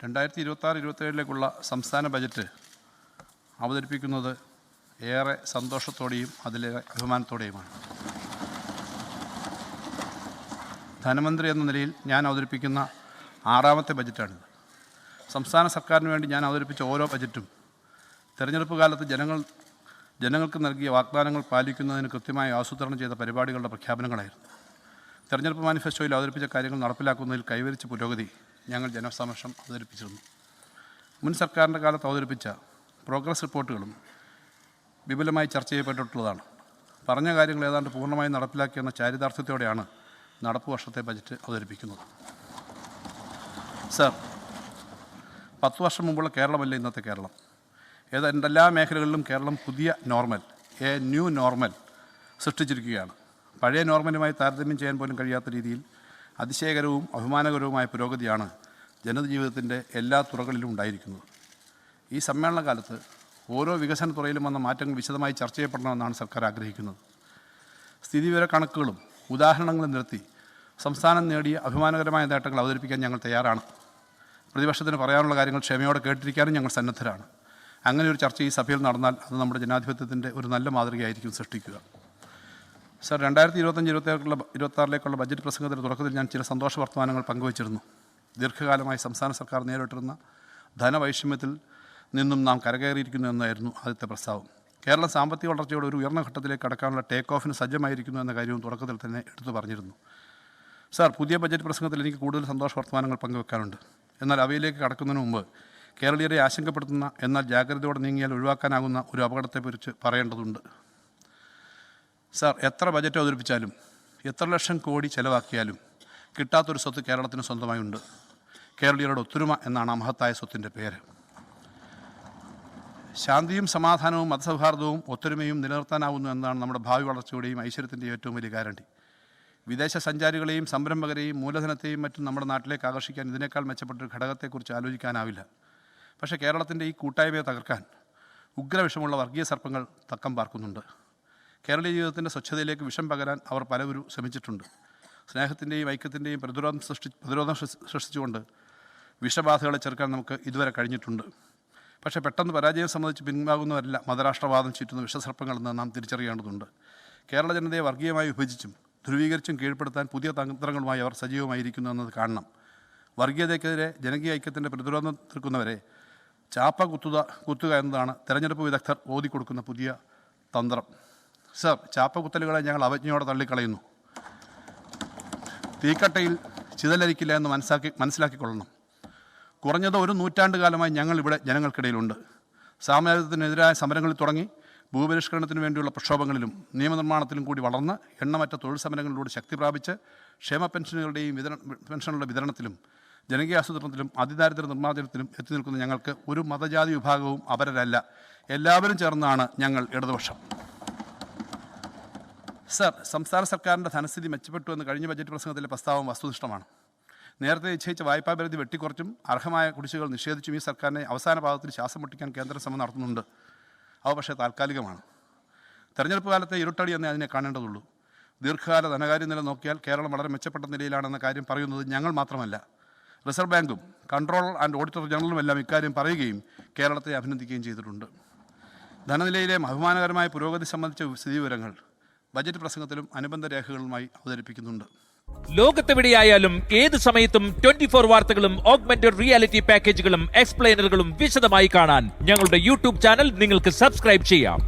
2026-27 സംസ്ഥാന ബജറ്റ് അവതരിപ്പിക്കുന്നത് ഏറെ സന്തോഷത്തോടെയും അതിലേറെ അഭിമാനത്തോടെയുമാണ്. ധനമന്ത്രി എന്ന നിലയിൽ ഞാൻ അവതരിപ്പിക്കുന്ന 6ാമത്തെ ബജറ്റാണിത്. സംസ്ഥാന സർക്കാരിന് വേണ്ടി ഞാൻ അവതരിപ്പിച്ച ഓരോ ബജറ്റും തെരഞ്ഞെടുപ്പ് കാലത്ത് ജനങ്ങൾക്ക് നൽകിയ വാഗ്ദാനങ്ങൾ പാലിക്കുന്നതിന് കൃത്യമായി ആസൂത്രണം ചെയ്ത പരിപാടികളുടെ പ്രഖ്യാപനങ്ങളായിരുന്നു. തെരഞ്ഞെടുപ്പ് മാനിഫെസ്റ്റോയിൽ അവതരിപ്പിച്ച കാര്യങ്ങൾ നടപ്പിലാക്കുന്നതിൽ കൈവരിച്ച പുരോഗതി ഞങ്ങൾ ജനസമക്ഷം അവതരിപ്പിച്ചിരുന്നു. മുൻ സർക്കാരിൻ്റെ കാലത്ത് അവതരിപ്പിച്ച പ്രോഗ്രസ് റിപ്പോർട്ടുകളും വിപുലമായി ചർച്ച ചെയ്യപ്പെട്ടിട്ടുള്ളതാണ്. പറഞ്ഞ കാര്യങ്ങൾ ഏതാണ്ട് പൂർണ്ണമായും നടപ്പിലാക്കിയെന്ന ചാരിതാർത്ഥ്യത്തോടെയാണ് നടപ്പ് വർഷത്തെ ബജറ്റ് അവതരിപ്പിക്കുന്നത്. സർ, 10 വർഷം മുമ്പുള്ള കേരളമല്ല ഇന്നത്തെ കേരളം. എന്തെല്ലാ മേഖലകളിലും കേരളം പുതിയ നോർമൽ, ന്യൂ നോർമൽ സൃഷ്ടിച്ചിരിക്കുകയാണ്. പഴയ നോർമലുമായി താരതമ്യം ചെയ്യാൻ പോലും കഴിയാത്ത രീതിയിൽ അതിശയകരവും അഭിമാനകരവുമായ പുരോഗതിയാണ് ജനജീവിതത്തിൻ്റെ എല്ലാ തുറകളിലും ഉണ്ടായിരിക്കുന്നത്. ഈ സമ്മേളന കാലത്ത് ഓരോ വികസന തുറയിലും വന്ന മാറ്റങ്ങൾ വിശദമായി ചർച്ച ചെയ്യപ്പെടണമെന്നാണ് സർക്കാർ ആഗ്രഹിക്കുന്നത്. സ്ഥിതിവിവര കണക്കുകളും ഉദാഹരണങ്ങളും നിരത്തി സംസ്ഥാനം നേടിയ അഭിമാനകരമായ നേട്ടങ്ങൾ അവതരിപ്പിക്കാൻ ഞങ്ങൾ തയ്യാറാണ്. പ്രതിപക്ഷത്തിന് പറയാനുള്ള കാര്യങ്ങൾ ക്ഷമയോടെ കേട്ടിരിക്കാനും ഞങ്ങൾ സന്നദ്ധരാണ്. അങ്ങനെ ഒരു ചർച്ച ഈ സഭയിൽ നടന്നാൽ അത് നമ്മുടെ ജനാധിപത്യത്തിൻ്റെ ഒരു നല്ല മാതൃകയായിരിക്കും സൃഷ്ടിക്കുക. സർ, 2025-26 ബജറ്റ് പ്രസംഗത്തിൻ്റെ തുടക്കത്തിൽ ഞാൻ ചില സന്തോഷ വർത്തമാനങ്ങൾ പങ്കുവച്ചിരുന്നു. ദീർഘകാലമായി സംസ്ഥാന സർക്കാർ നേരിട്ടിരുന്ന ധനവൈഷമ്യത്തിൽ നിന്നും നാം കരകയറിയിരിക്കുന്നു എന്നായിരുന്നു ആദ്യത്തെ പ്രസ്താവം. കേരളം സാമ്പത്തിക വളർച്ചയുടെ ഒരു ഉയർന്ന ഘട്ടത്തിലേക്ക് കടക്കാനുള്ള ടേക്ക് ഓഫിന് സജ്ജമായിരിക്കുന്നു എന്ന കാര്യവും തുടക്കത്തിൽ തന്നെ എടുത്തു പറഞ്ഞിരുന്നു. സാർ, പുതിയ ബജറ്റ് പ്രസംഗത്തിൽ എനിക്ക് കൂടുതൽ സന്തോഷ വർത്തമാനങ്ങൾ പങ്കുവെക്കാനുണ്ട്. എന്നാൽ അവയിലേക്ക് കടക്കുന്നതിന് മുമ്പ് കേരളീയരെ ആശങ്കപ്പെടുത്തുന്ന എന്നാൽ ജാഗ്രതയോടെ നീങ്ങിയാൽ ഒഴിവാക്കാനാകുന്ന ഒരു അപകടത്തെക്കുറിച്ച് പറയേണ്ടതുണ്ട്. സാർ, എത്ര ബജറ്റ് അവതരിപ്പിച്ചാലും എത്ര ലക്ഷം കോടി ചെലവാക്കിയാലും കിട്ടാത്തൊരു സ്വത്ത് കേരളത്തിന് സ്വന്തമായുണ്ട്. കേരളീയരുടെ ഒത്തൊരുമ എന്നാണ് ആ മഹത്തായ സ്വത്തിൻ്റെ പേര്. ശാന്തിയും സമാധാനവും മതസൗഹാർദ്ദവും ഒത്തൊരുമയും നിലനിർത്താനാവുന്നു എന്നതാണ് നമ്മുടെ ഭാവി വളർച്ചയുടെയും ഐശ്വര്യത്തിൻ്റെയും ഏറ്റവും വലിയ ഗ്യാരണ്ടി. വിദേശ സഞ്ചാരികളെയും സംരംഭകരെയും മൂലധനത്തെയും മറ്റും നമ്മുടെ നാട്ടിലേക്ക് ആകർഷിക്കാൻ ഇതിനേക്കാൾ മെച്ചപ്പെട്ടൊരു ഘടകത്തെക്കുറിച്ച് ആലോചിക്കാനാവില്ല. പക്ഷേ കേരളത്തിൻ്റെ ഈ കൂട്ടായ്മയെ തകർക്കാൻ ഉഗ്രവിഷമുള്ള വർഗീയ സർപ്പങ്ങൾ തക്കം പാർക്കുന്നുണ്ട്. കേരളീയ ജീവിതത്തിൻ്റെ സ്വച്ഛതയിലേക്ക് വിഷം പകരാൻ അവർ പലവരും ശ്രമിച്ചിട്ടുണ്ട്. സ്നേഹത്തിൻ്റെയും ഐക്യത്തിൻ്റെയും പ്രതിരോധം സൃഷ്ടിച്ചുകൊണ്ട് വിഷബാധകളെ ചെറുക്കാൻ നമുക്ക് ഇതുവരെ കഴിഞ്ഞിട്ടുണ്ട്. പക്ഷേ പെട്ടെന്ന് പരാജയം സംബന്ധിച്ച് പിൻവാങ്ങുന്നവരല്ല മതരാഷ്ട്രവാദം ചുറ്റുന്ന വിഷസർപ്പങ്ങളെന്ന് നാം തിരിച്ചറിയേണ്ടതുണ്ട്. കേരള ജനതയെ വർഗീയമായി വിഭജിച്ചും ധ്രുവീകരിച്ചും കീഴ്പ്പെടുത്താൻ പുതിയ തന്ത്രങ്ങളുമായി അവർ സജീവമായിരിക്കുന്നു എന്നത് കാണണം. വർഗീയതയ്ക്കെതിരെ ജനകീയ ഐക്യത്തിൻ്റെ പ്രതിരോധം തീർക്കുന്നവരെ ചാപ്പ കുത്തുക എന്നതാണ് തെരഞ്ഞെടുപ്പ് വിദഗ്ധർ ഓതിക്കൊടുക്കുന്ന പുതിയ തന്ത്രം. സർ, ചാപ്പകുത്തലുകളെ ഞങ്ങൾ അവജ്ഞയോടെ തള്ളിക്കളയുന്നു. തീക്കട്ടയിൽ ചിതലരിക്കില്ല എന്ന് മനസ്സിലാക്കിക്കൊള്ളണം. കുറഞ്ഞത് ഒരു നൂറ്റാണ്ട് കാലമായി ഞങ്ങൾ ഇവിടെ ജനങ്ങൾക്കിടയിലുണ്ട്. സാമ്രാജ്യത്തിനെതിരായ സമരങ്ങളിൽ തുടങ്ങി ഭൂപരിഷ്കരണത്തിന് വേണ്ടിയുള്ള പ്രക്ഷോഭങ്ങളിലും നിയമനിർമ്മാണത്തിലും കൂടി വളർന്ന് എണ്ണമറ്റ തൊഴിൽ സമരങ്ങളിലൂടെ ശക്തി പ്രാപിച്ച് ക്ഷേമ പെൻഷനുകളുടെ വിതരണത്തിലും ജനകീയ ആസൂത്രണത്തിലും അതിദാരിദ്ര്യ നിർമ്മാർജ്ജനത്തിലും എത്തി നിൽക്കുന്ന ഞങ്ങൾക്ക് ഒരു മതജാതി വിഭാഗവും അപരരല്ല. എല്ലാവരും ചേർന്നാണ് ഞങ്ങൾ ഇടതുപക്ഷം. സർ, സംസ്ഥാന സർക്കാരിൻ്റെ ധനസ്ഥിതി മെച്ചപ്പെട്ടു എന്ന് കഴിഞ്ഞ ബജറ്റ് പ്രസംഗത്തിലെ പ്രസ്താവം വസ്തുനിഷ്ഠമാണ്. നേരത്തെ നിശ്ചയിച്ച വായ്പാ പരിധി വെട്ടിക്കുറച്ചും അർഹമായ കുടിശ്ശികൾ നിഷേധിച്ചും ഈ സർക്കാരിനെ അവസാന പാദത്തിൽ ശ്വാസം മുട്ടിക്കാൻ കേന്ദ്ര ശ്രമം നടത്തുന്നുണ്ട്. അവ പക്ഷേ താൽക്കാലികമാണ്. തെരഞ്ഞെടുപ്പ് കാലത്തെ ഇരുട്ടടി എന്നേ അതിനെ കാണേണ്ടതുള്ളൂ. ദീർഘകാല ധനകാര്യ നില നോക്കിയാൽ കേരളം വളരെ മെച്ചപ്പെട്ട നിലയിലാണെന്ന കാര്യം പറയുന്നത് ഞങ്ങൾ മാത്രമല്ല, റിസർവ് ബാങ്കും കൺട്രോളർ ആൻഡ് ഓഡിറ്റർ ജനറലും എല്ലാം ഇക്കാര്യം പറയുകയും കേരളത്തെ അഭിനന്ദിക്കുകയും ചെയ്തിട്ടുണ്ട്. ധനനിലയിലെ അഭിമാനകരമായ പുരോഗതി സംബന്ധിച്ച സ്ഥിതിവിവരങ്ങൾ ബജറ്റ് പ്രസംഗത്തിലും അനുബന്ധ രേഖകളുമായി അവതരിപ്പിക്കുന്നുണ്ട്. ലോകത്തെവിടെയായാലും ഏത് സമയത്തും 24 വാർത്തകളും ഓഗ്മെന്റഡ് റിയാലിറ്റി പാക്കേജുകളും എക്സ്പ്ലെയിനറുകളും വിശദമായി കാണാൻ ഞങ്ങളുടെ യൂട്യൂബ് ചാനൽ നിങ്ങൾക്ക് സബ്സ്ക്രൈബ് ചെയ്യാം.